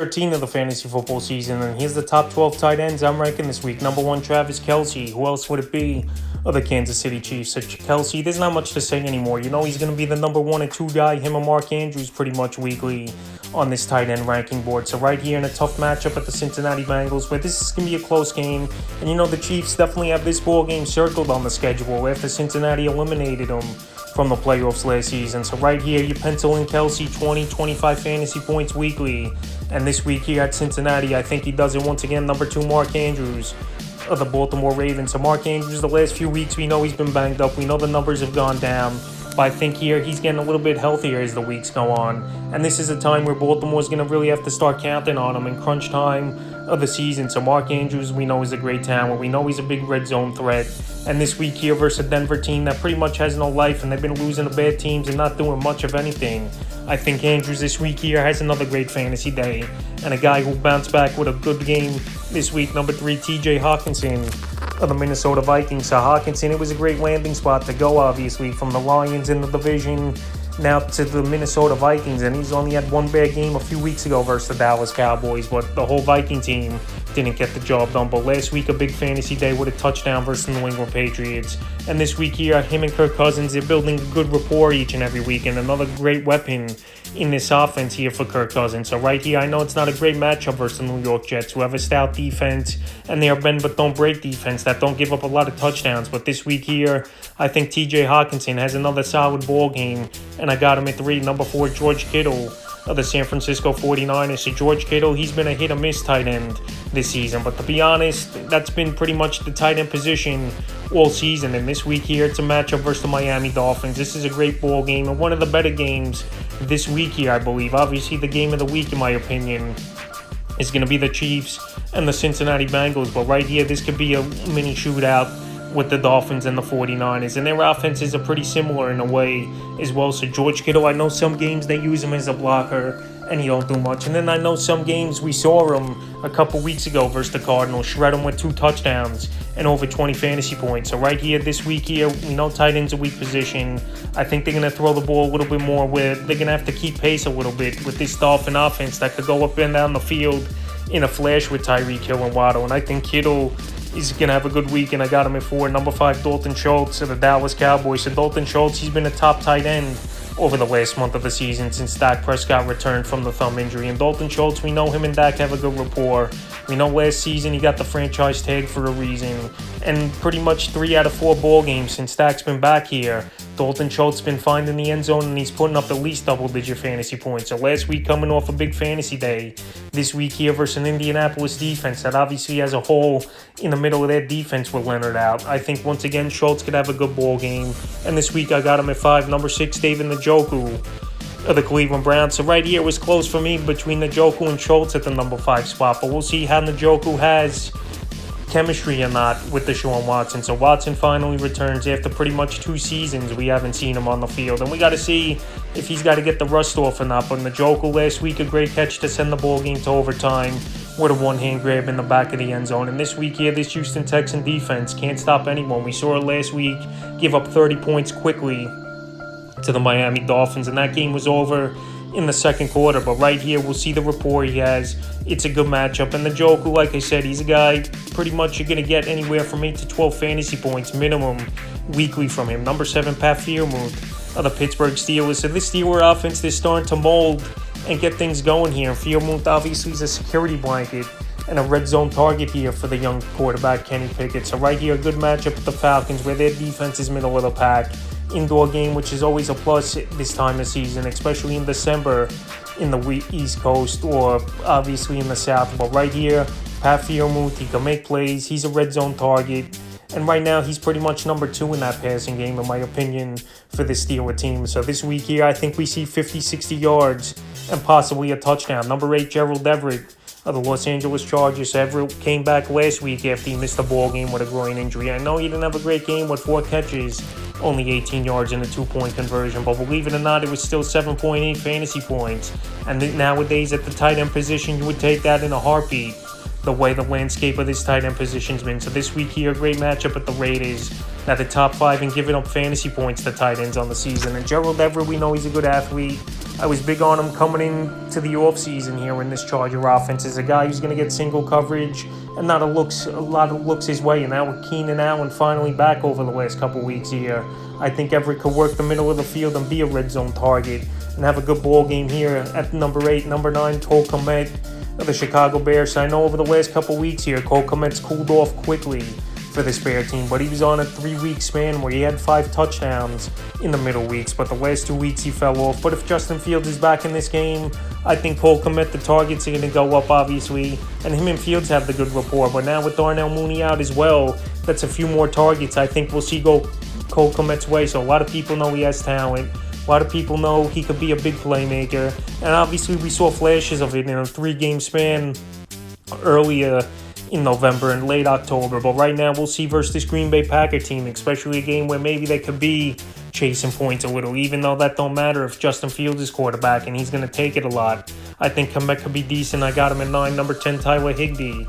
13 of the fantasy football season, and here's the top 12 tight ends I'm ranking this week. Number 1, Travis Kelce. Who else would it be? Of the Kansas City Chiefs. So Kelce, there's not much to say anymore. You know he's going to be the number 1 and 2 guy, him and Mark Andrews pretty much weekly on this tight end ranking board. So right here in a tough matchup at the Cincinnati Bengals, where this is going to be a close game. And you know the Chiefs definitely have this ball game circled on the schedule after Cincinnati eliminated them from the playoffs last season. So right here, you pencil in Kelce 20-25 fantasy points weekly. And this week here at Cincinnati, I think he does it once again. Number 2, Mark Andrews of the Baltimore Ravens. So Mark Andrews, the last few weeks, we know he's been banged up. We know the numbers have gone down. But I think here he's getting a little bit healthier as the weeks go on. And this is a time where Baltimore's going to really have to start counting on him in crunch time of the season. So Mark Andrews, we know, is a great talent. We know he's a big red zone threat. And this week here versus a Denver team that pretty much has no life, and they've been losing to bad teams and not doing much of anything. I think Andrews this week here has another great fantasy day. And a guy who bounced back with a good game this week, number 3, TJ Hockenson of the Minnesota Vikings. So Hockenson, it was a great landing spot to go, obviously, from the Lions in the division now to the Minnesota Vikings. And he's only had one bad game a few weeks ago versus the Dallas Cowboys, but the whole Viking team didn't get the job done. But last week, a big fantasy day with a touchdown versus the New England Patriots. And this week here, him and Kirk Cousins, they're building a good rapport each and every week, and another great weapon in this offense here for Kirk Cousins. So right here, I know it's not a great matchup versus the New York Jets, who have a stout defense, and they are bend but don't break defense that don't give up a lot of touchdowns. But this week here, I think TJ Hockenson has another solid ball game, and I got him at 3. Number 4, George Kittle of the San Francisco 49ers. So George Kittle, he's been a hit-or-miss tight end this season. But to be honest, that's been pretty much the tight end position all season. And this week here, it's a matchup versus the Miami Dolphins. This is a great ball game and one of the better games this week here, I believe. Obviously, the game of the week, in my opinion, is going to be the Chiefs and the Cincinnati Bengals. But right here, this could be a mini shootout with the Dolphins and the 49ers. And their offenses are pretty similar in a way as well. So George Kittle, I know some games they use him as a blocker and he don't do much. And then I know some games we saw him a couple weeks ago versus the Cardinals, shred him with 2 touchdowns and over 20 fantasy points. So right here, this week here, we know tight end's a weak position. I think they're going to throw the ball a little bit more, where they're going to have to keep pace a little bit with this Dolphin offense that could go up and down the field in a flash with Tyreek Hill and Waddle. And I think Kittle is going to have a good week, and I got him at 4. Number 5, Dalton Schultz of the Dallas Cowboys. So Dalton Schultz, he's been a top tight end over the last month of the season since Dak Prescott returned from the thumb injury. And Dalton Schultz, we know him and Dak have a good rapport. We know last season he got the franchise tag for a reason. And pretty much 3 out of 4 ball games since Dak's been back here, Dalton Schultz been finding the end zone, and he's putting up at least double-digit fantasy points. So last week, coming off a big fantasy day, this week here versus an Indianapolis defense that obviously has a hole in the middle of their defense with Leonard out. I think once again Schultz could have a good ball game. And this week I got him at 5. Number 6, David Njoku of the Cleveland Browns. So right here it was close for me between Njoku and Schultz at the number 5 spot. But we'll see how Njoku has chemistry or not with Deshaun Watson. So Watson finally returns after pretty much 2 seasons we haven't seen him on the field, and we got to see if he's got to get the rust off or not. But Njoku last week, a great catch to send the ball game to overtime with a one-hand grab in the back of the end zone. And this week here, this Houston Texan defense can't stop anyone. We saw it last week give up 30 points quickly to the Miami Dolphins, and that game was over in the second quarter. But right here, we'll see the rapport he has. It's a good matchup. And Njoku, like I said, he's a guy pretty much you're going to get anywhere from 8 to 12 fantasy points minimum weekly from him. Number 7, Pat Freiermuth of the Pittsburgh Steelers. So this Steelers offense, they're starting to mold and get things going here. And Freiermuth obviously is a security blanket and a red zone target here for the young quarterback, Kenny Pickett. So right here, a good matchup with the Falcons, where their defense is middle of the pack. Indoor game, which is always a plus this time of season, especially in December in the East Coast or obviously in the South. But right here, Pat Freiermuth, he can make plays. He's a red zone target. And right now, he's pretty much number 2 in that passing game, in my opinion, for the Steelers team. So this week here, I think we see 50, 60 yards and possibly a touchdown. Number 8, Gerald Everett of the Los Angeles Chargers. Everett came back last week after he missed a ball game with a groin injury. I know he didn't have a great game with 4 catches, only 18 yards and a 2-point conversion, but believe it or not, it was still 7.8 fantasy points. And nowadays at the tight end position, you would take that in a heartbeat, the way the landscape of this tight end position's been. So this week here, great matchup at the Raiders Now the top 5 in giving up fantasy points to tight ends on the season. And Gerald Everett, we know he's a good athlete. I was big on him coming into the offseason here in this Charger offense as a guy who's going to get single coverage and not a lot of looks his way. And now with Keenan Allen finally back over the last couple weeks here, I think Everett could work the middle of the field and be a red zone target and have a good ball game here at number 8. Number 9, Cole Kmet of the Chicago Bears. So I know over the last couple weeks here, Cole Kmet's cooled off quickly for this Bear team, but he was on a 3-week span where he had 5 touchdowns in the middle weeks, but the last 2 weeks he fell off. But if Justin Fields is back in this game, I think Cole Kmet, the targets are going to go up, obviously, and him and Fields have the good rapport. But now with Darnell Mooney out as well, that's a few more targets I think we'll see go Cole Kmet's way. So a lot of people know he has talent. A lot of people know he could be a big playmaker, and obviously we saw flashes of it in a 3-game span earlier in November and late October. But right now we'll see versus this Green Bay Packer team, especially a game where maybe they could be chasing points a little, even though that don't matter if Justin Fields is quarterback and he's going to take it a lot. I think Kmet could be decent. I got him at 9. Number 10, Tyler Higbee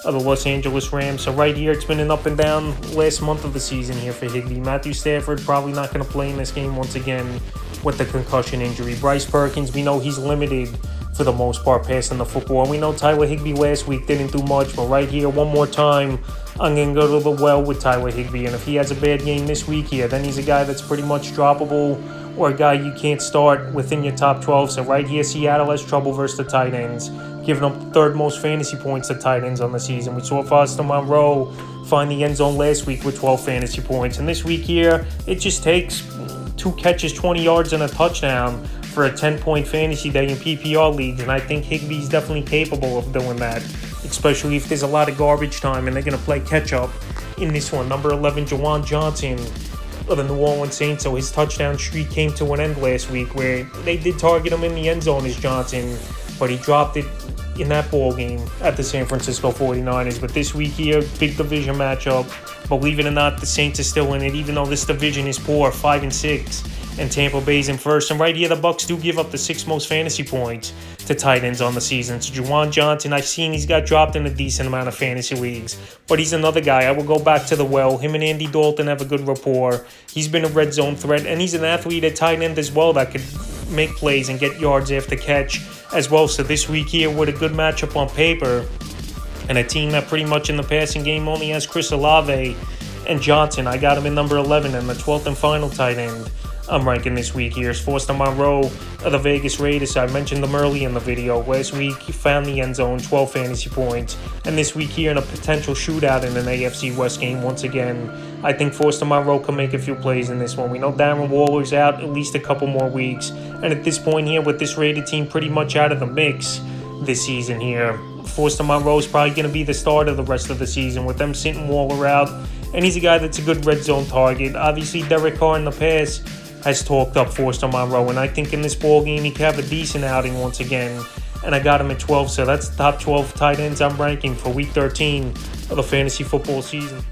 of the Los Angeles Rams. So right here, it's been an up and down last month of the season here for Higbee. Matthew Stafford probably not going to play in this game once again with the concussion injury. Bryce Perkins, we know he's limited for the most part passing the football. And we know Tyler Higbee last week didn't do much, but right here, one more time, I'm going to go to the well with Tyler Higbee. And if he has a bad game this week here, then he's a guy that's pretty much droppable or a guy you can't start within your top 12. So right here, Seattle has trouble versus the tight ends, giving up the 3rd most fantasy points to tight ends on the season. We saw Foster Monroe find the end zone last week with 12 fantasy points. And this week here, it just takes 2 catches, 20 yards, and a touchdown for a 10-point fantasy day in PPR leagues, and I think Higbee's definitely capable of doing that, especially if there's a lot of garbage time and they're going to play catch-up in this one. Number 11, Juwan Johnson of the New Orleans Saints. So his touchdown streak came to an end last week where they did target him in the end zone as Johnson, but he dropped it in that ball game at the San Francisco 49ers. But this week here, big division matchup. Believe it or not, the Saints are still in it, even though this division is poor, 5-6. And Tampa Bay's in first. And right here, the Bucs do give up the 6th most fantasy points to tight ends on the season. So Juwan Johnson, I've seen he's got dropped in a decent amount of fantasy leagues. But he's another guy. I will go back to the well. Him and Andy Dalton have a good rapport. He's been a red zone threat. And he's an athlete at tight end as well that could make plays and get yards after catch as well. So this week here, with a good matchup on paper, and a team that pretty much in the passing game only has Chris Olave and Johnson, I got him in number 11 and the 12th and final tight end I'm ranking this week here is Foster Monroe of the Vegas Raiders. I mentioned them early in the video. Last week, he found the end zone, 12 fantasy points. And this week here in a potential shootout in an AFC West game, once again, I think Foster Monroe can make a few plays in this one. We know Darren Waller's out at least a couple more weeks. And at this point here, with this Raider team pretty much out of the mix this season here, Foster Monroe is probably going to be the starter the rest of the season with them sitting Waller out. And he's a guy that's a good red zone target. Obviously, Derek Carr in the past has talked up Foster Monroe, and I think in this ball game he could have a decent outing once again. And I got him at 12, so that's the top 12 tight ends I'm ranking for Week 13 of the fantasy football season.